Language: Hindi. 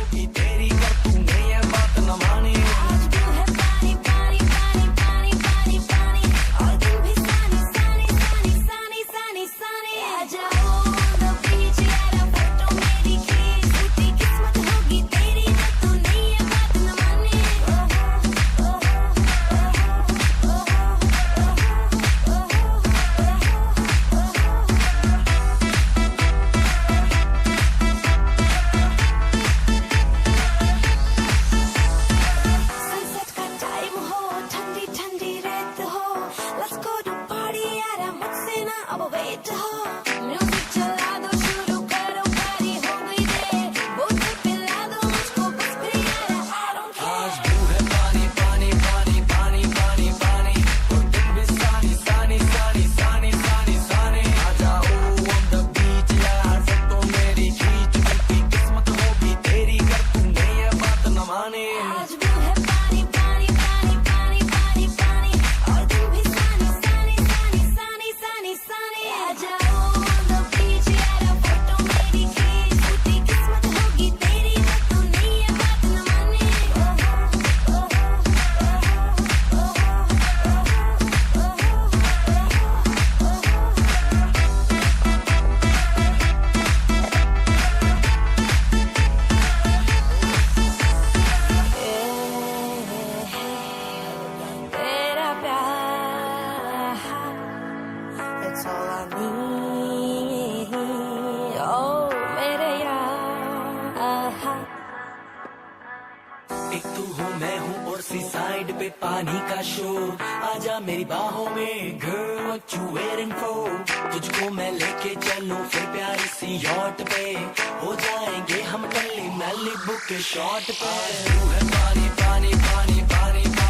होगी तेरी कर तूने ये बात न मानी। आज तू है पानी पानी पानी पानी पानी पानी और दिल भी सानी सानी सानी सानी सानी सानी। आ जाओ on the beach यारा फोटो मेरी खींच, टूटी किस्मत होगी तेरी जब तूने ये बात न मानी। सनसेट का टाइम हो, ठंडी ठंडी रात हो, लेट्स गो टू पार्टी यारा मुझसे ना अब वेट हो। म्यूजिक चला दो शुरू करो पार्टी हो गई देर, बोतल पिला दो मुझको बस फिर यारा I don't care। आज तू है पानी पानी पानी पानी पानी पानी और दिल भी सानी सानी सानी सानी सानी सानी। आ जाओ on the beach यार फोटो मेरी खींच, टूटी किस्मत होगी तेरी कर तूने ये बात न मानी। आज तू है पानी पानी पानी पानी पानी पानी और दिल भी सानी सानी सानी सानी सानी सानी। आ जाओ on the beach यारा फोटो मेरी खींच, टूटी किस्मत होगी तेरी जब तूने ये बात न मानी। तेरा प्यार It's all I need, oh मेरे यार। एक तू हो मैं हूँ और सी साइड पे पानी का शोर, आजा मेरी बाहों में girl what you waiting for। तुझको मैं लेके चलूं फिर प्यारी सी यॉट पे, हो जाएंगे हम कल मैलिबू के शॉट पे। तू है पानी पानी पानी पानी पानी